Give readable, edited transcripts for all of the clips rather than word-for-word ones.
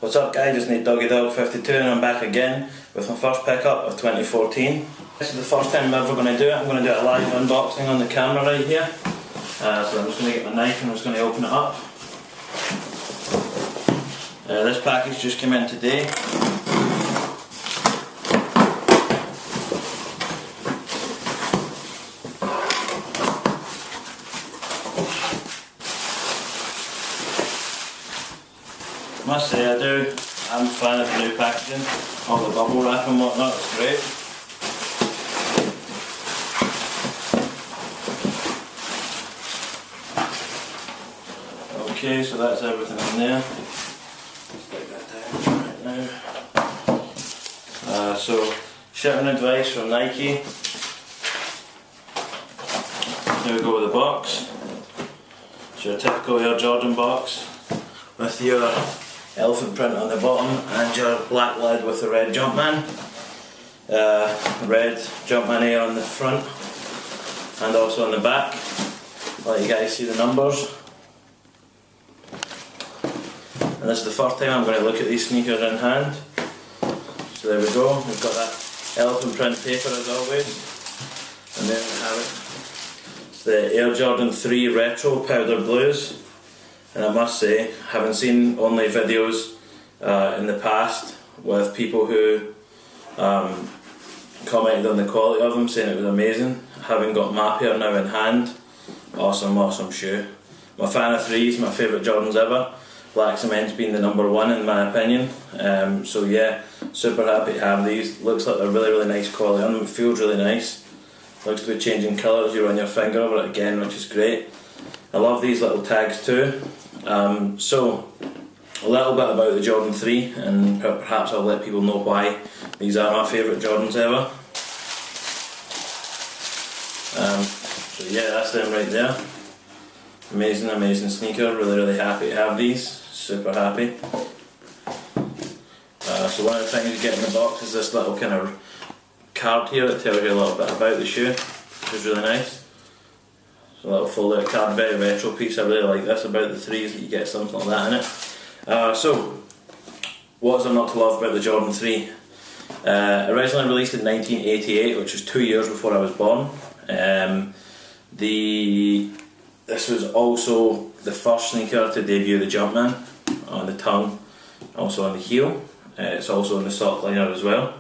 What's up guys, it's Nate Doggy Dog 52 and I'm back again with my first pickup of 2014. This is the first time I'm ever going to do it. I'm going to do a live unboxing on the camera right here. So I'm just going to get my knife and I'm just going to open it up. This package just came in today. I must say I'm a fan of the new packaging, all the bubble wrap and whatnot, it's great. Okay, so that's everything in there. Stick that down right now. So, shipping advice from Nike. Here we go with the box. It's your typical Air Jordan box with your elephant print on the bottom and your black lid with the red Jumpman. Red Jumpman Air on the front and also on the back. Let you guys see the numbers. And this is the first time I'm going to look at these sneakers in hand. So there we go, we've got that elephant print paper as always. And there we have it. It's the Air Jordan 3 Retro Powder Blues. And I must say, having seen only videos in the past with people who commented on the quality of them, saying it was amazing, having got my pair now in hand, awesome shoe. I'm a fan of threes, my favourite Jordans ever. Black Cement's been the number one in my opinion. So yeah, super happy to have these. Looks like they're really nice quality on them, it feels really nice. Looks to be changing colour as you run your finger over it again, which is great. I love these little tags too. So, a little bit about the Jordan 3 and perhaps I'll let people know why these are my favourite Jordans ever. So yeah, that's them right there. Amazing sneaker, really happy to have these, super happy. So one of the things you get in the box is this little kind of card here that tells you a little bit about the shoe, which is really nice. A little fold-out card, very retro piece. I really like this about the threes, that you get something like that in it. So, what is there not to love about the Jordan 3? Originally released in 1988, which was 2 years before I was born. This was also the first sneaker to debut the Jumpman on the tongue, also on the heel. It's also on the sock liner as well.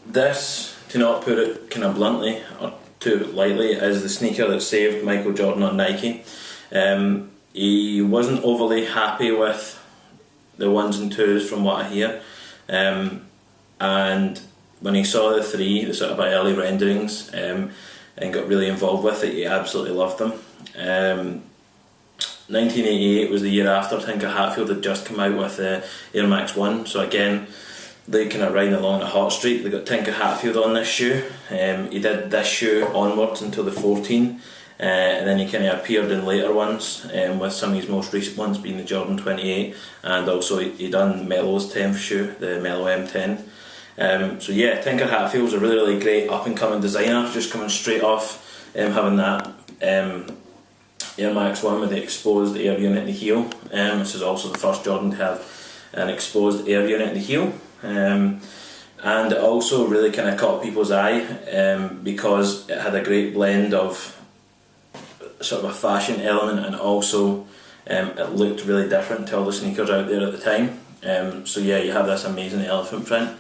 This, to not put it kind of bluntly or too lightly, is the sneaker that saved Michael Jordan on Nike. He wasn't overly happy with the 1s and 2s from what I hear, and when he saw the 3, the sort of early renderings, and got really involved with it, he absolutely loved them. 1988 was the year after Tinker Hatfield had just come out with Air Max 1, so again they kind of riding along a hot streak. They got Tinker Hatfield on this shoe. He did this shoe onwards until the 14, and then he kind of appeared in later ones, with some of his most recent ones being the Jordan 28, and also he done Melo's 10th shoe, the Melo M10. So yeah, Tinker Hatfield's a really great up and coming designer, just coming straight off having that Air Max 1 with the exposed air unit in the heel. This is also the first Jordan to have an exposed air unit in the heel. And it also really kind of caught people's eye because it had a great blend of sort of a fashion element, and also it looked really different to all the sneakers out there at the time. So yeah, you have this amazing elephant print,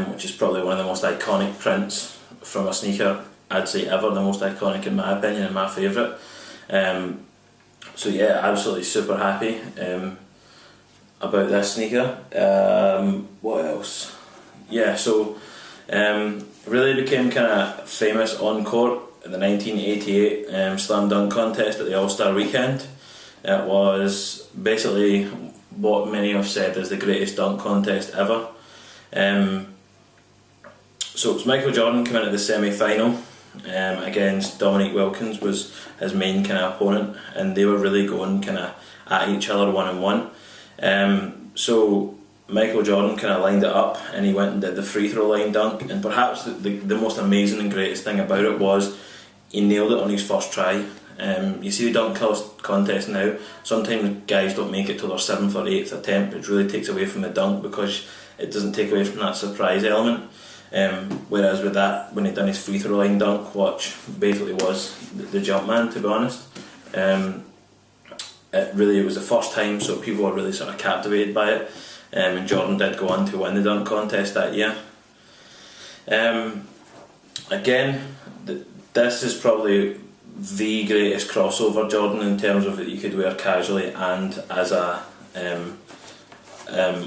which is probably one of the most iconic prints from a sneaker, I'd say ever, the most iconic in my opinion and my favourite. So yeah, absolutely super happy about this sneaker. What else? Yeah, so really became kind of famous on court in the 1988 slam dunk contest at the All-Star Weekend. It was basically what many have said is the greatest dunk contest ever. So it was Michael Jordan coming into the semi-final against Dominique Wilkins, was his main kind of opponent, and they were really going kind of at each other one-on-one. So Michael Jordan kind of lined it up and he went and did the free throw line dunk, and perhaps the most amazing and greatest thing about it was he nailed it on his first try. You see the dunk contest now, sometimes guys don't make it till their 7th or 8th attempt, which really takes away from the dunk because it doesn't take away from that surprise element. Whereas with that, when he done his free throw line dunk, which basically was the jump man, to be honest, it was the first time, so people were really sort of captivated by it. And Jordan did go on to win the dunk contest that year. Again, this is probably the greatest crossover Jordan in terms of that you could wear casually and as a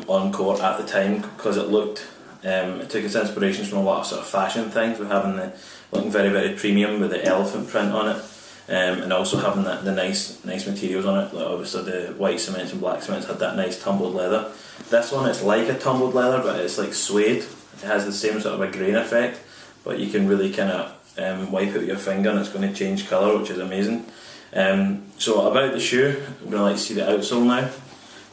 on court at the time, because it looked it took its inspirations from a lot of sort of fashion things, with having the looking very, very premium with the elephant print on it, and also having the nice materials on it. Like obviously the white cements and black cements had that nice tumbled leather. This one, it's like a tumbled leather, but it's like suede. It has the same sort of a grain effect, but you can really kind of wipe it with your finger and it's going to change colour, which is amazing. So about the shoe, I'm going to like to see the outsole now.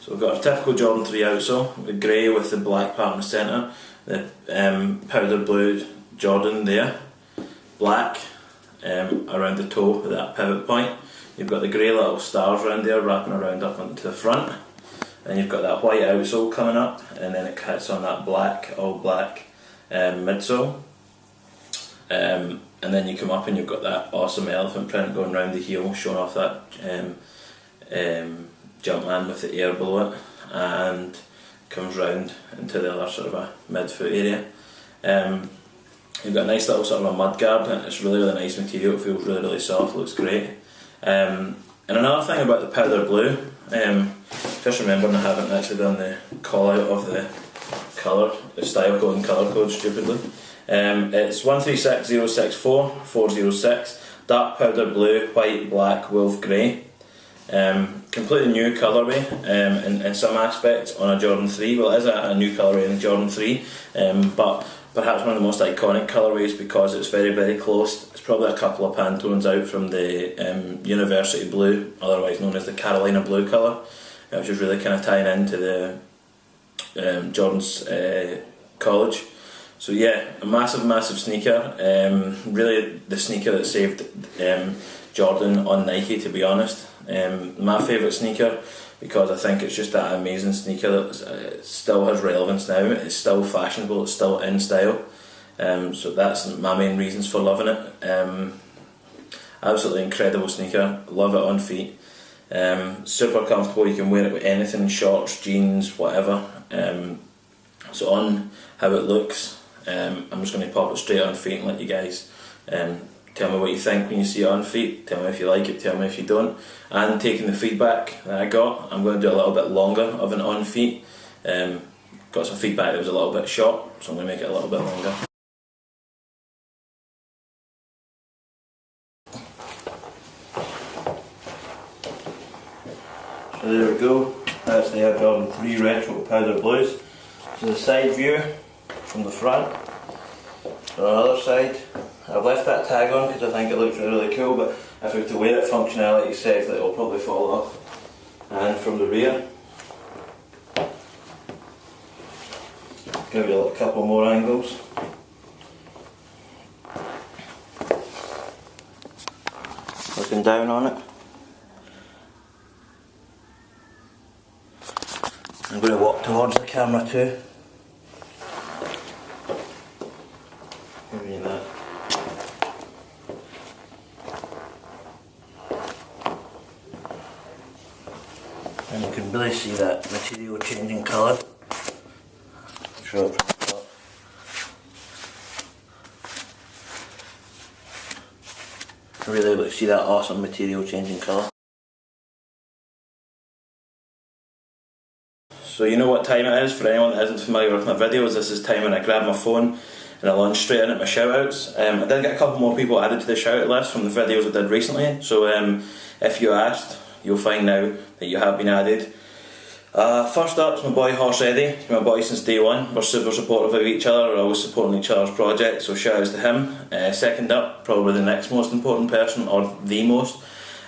So we've got our typical Jordan 3 outsole, the grey with the black part in the centre, the powder blue Jordan there, black around the toe with that pivot point. You've got the grey little stars around there wrapping around up onto the front, and you've got that white outsole coming up, and then it cuts on that black, all black midsole. And then you come up and you've got that awesome elephant print going round the heel, showing off that Jumpman with the air below it, and comes round into the other sort of a mid-foot area. You've got a nice little sort of a mud guard, and it's really, really nice material. It feels really, really soft, looks great. And another thing about the powder blue, just remembering I haven't actually done the call out of the colour, the style code and colour code stupidly. It's 136064-406, dark powder blue, white, black, wolf grey. Completely new colourway in some aspects on a Jordan 3. Well, it is a new colourway in the Jordan 3, but perhaps one of the most iconic colourways because it's very, very close. It's probably a couple of Pantones out from the University blue, otherwise known as the Carolina blue colour, which is really kind of tying into the Jordan's college. So yeah, a massive, massive sneaker. Really the sneaker that saved Jordan on Nike, to be honest. My favourite sneaker, because I think it's just that amazing sneaker that still has relevance now. It's still fashionable, it's still in style. So that's my main reasons for loving it. Absolutely incredible sneaker, love it on feet. Super comfortable, you can wear it with anything, shorts, jeans, whatever. So on how it looks, I'm just going to pop it straight on feet and let you guys tell me what you think when you see it on feet. Tell me if you like it, tell me if you don't. And taking the feedback that I got, I'm going to do a little bit longer of an on feet. Got some feedback that was a little bit short, so I'm going to make it a little bit longer. So there we go, that's the Air Jordan 3 Retro Powder Blues. So the side view from the front. On the other side, I've left that tag on because I think it looks really, really cool, but if we were to wear it, functionality says that it will probably fall off. And from the rear, give you a couple more angles. Looking down on it. I'm going to walk towards the camera too. Give me that. And you can really see that material changing colour. Show it from the top. Really able to see that awesome material changing colour. So you know what time it is. For anyone that isn't familiar with my videos, this is time when I grab my phone and I launch straight in at my shoutouts. I did get a couple more people added to the shoutout list from the videos I did recently, so if you asked, you'll find now that you have been added. First up is my boy Horse Eddie. He's my boy since day one. We're super supportive of each other, we're always supporting each other's projects, so shout outs to him. Second up, probably the next most important person, or the most,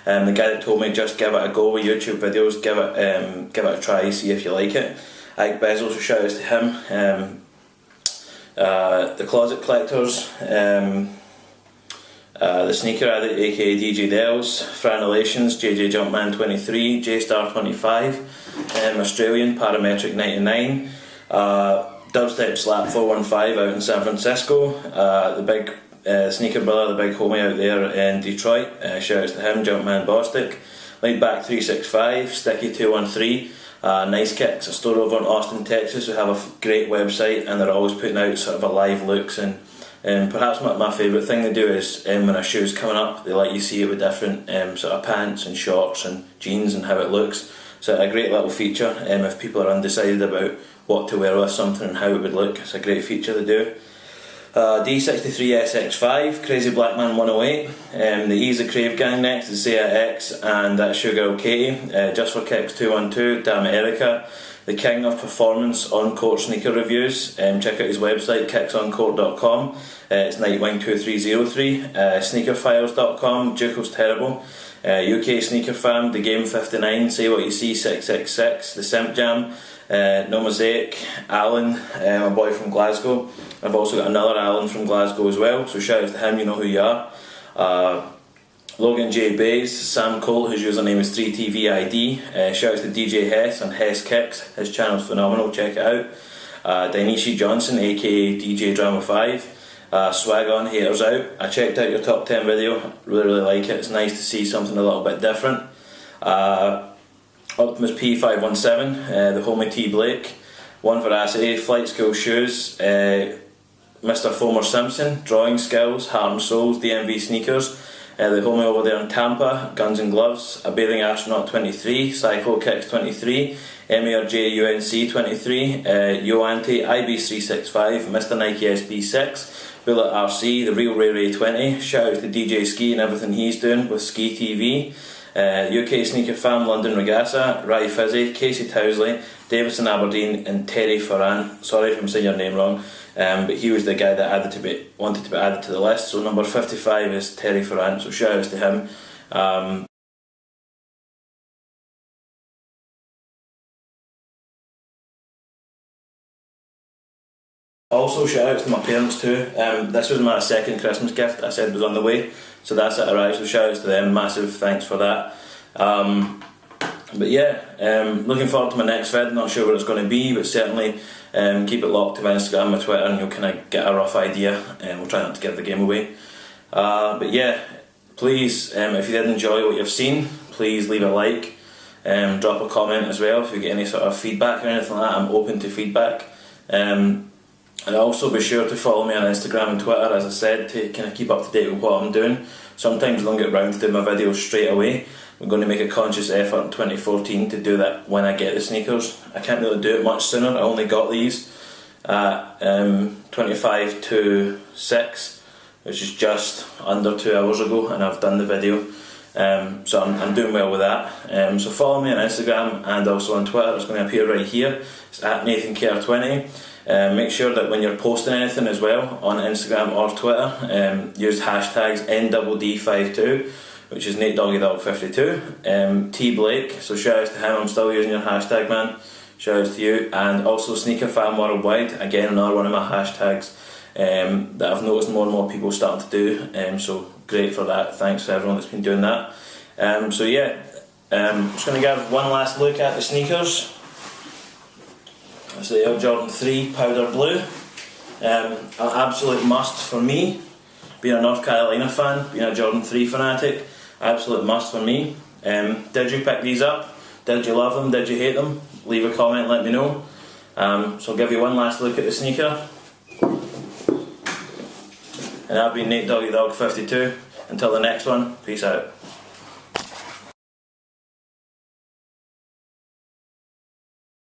the guy that told me just give it a go with YouTube videos, give it a try, see if you like it. Ike Bezos, so shout outs to him. The Closet Collectors, The Sneaker Addict, aka DJ Dells, Franelations, JJ Jumpman 23, JStar 25, Australian Parametric 99, Dubstep Slap 415 out in San Francisco, the big sneaker brother, the big homie out there in Detroit, shout outs to him, Jumpman Bostic, Laidback 365, Sticky 213, Nice Kicks, a store over in Austin, Texas, who have a great website and they're always putting out sort of a live looks, and perhaps my favourite thing they do is when a shoe's coming up, they let you see it with different sort of pants and shorts and jeans and how it looks. So a great little feature if people are undecided about what to wear with something and how it would look. It's a great feature they do. D63 SX5, Crazy Blackman 108, the E's the Crave Gang next, the Zaya X, and that's Sugar Katie, Just for Kicks 212, Damn It Erica, the king of performance on-court sneaker reviews. Check out his website, kicksoncourt.com, it's Nightwing 2303, sneakerfiles.com, Juco's Terrible, UK Sneaker Fam, The Game 59, Say What You See 666, The Simp Jam, No Mosaic, Alan, my boy from Glasgow. I've also got another Alan from Glasgow as well, so shout out to him, you know who you are. Logan J. Bays, Sam Cole, whose username is 3TVID, shout out to DJ Hess and Hess Kicks, his channel's phenomenal, check it out. Dainichi Johnson, aka DJ Drama 5, Swag On, Haters Out. I checked out your top 10 video, really like it, it's nice to see something a little bit different. Optimus P517, the homie T Blake, One Veracity, Flight School Shoes, Mr. Fomer Simpson, Drawing Skills, Heart and Souls, DMV Sneakers, the homie over there in Tampa, Guns and Gloves, A Bathing Astronaut 23, Psycho Kicks 23, MERJ UNC 23, Yoante, IB365, Mr. Nike SB6, Bullet RC, The Real Ray Ray 20, shout out to DJ Ski and everything he's doing with Ski TV, UK Sneaker Fam, London Regassa, Rai Fizzy, Casey Towsley, Davison Aberdeen, and Terry Ferran. Sorry if I'm saying your name wrong, but he was the guy that wanted to be added to the list. So number 55 is Terry Ferran, so shout outs to him. Also shout outs to my parents too. This was my second Christmas gift I said was on the way, so that's it arrived, so shout outs to them, massive thanks for that. But yeah, looking forward to my next vid, not sure what it's going to be, but certainly keep it locked to my Instagram and Twitter and you'll kind of get a rough idea, and we'll try not to give the game away. But yeah, please, if you did enjoy what you've seen, please leave a like, drop a comment as well if you get any sort of feedback or anything like that. I'm open to feedback. And also be sure to follow me on Instagram and Twitter, as I said, to kind of keep up to date with what I'm doing. Sometimes I don't get around to doing my videos straight away. I'm going to make a conscious effort in 2014 to do that when I get the sneakers. I can't really do it much sooner. I only got these at 25 to 6, which is just under 2 hours ago, and I've done the video. So I'm doing well with that. So follow me on Instagram and also on Twitter. It's going to appear right here. It's at NathanKR20. Make sure that when you're posting anything as well on Instagram or Twitter, use hashtags NDD52, which is NateDoggyDog52, T Blake, so shout outs to him, I'm still using your hashtag, man, shout outs to you, and also Sneaker Fan Worldwide, again another one of my hashtags that I've noticed more and more people starting to do, so great for that, thanks to everyone that's been doing that. So yeah, I'm just going to give one last look at the sneakers. It's the Air Jordan 3 Powder Blue, an absolute must for me, being a North Carolina fan, being a Jordan 3 fanatic, absolute must for me. Did you pick these up? Did you love them? Did you hate them? Leave a comment, let me know. So I'll give you one last look at the sneaker. And I've been NateDoggyDog52. Until the next one, peace out.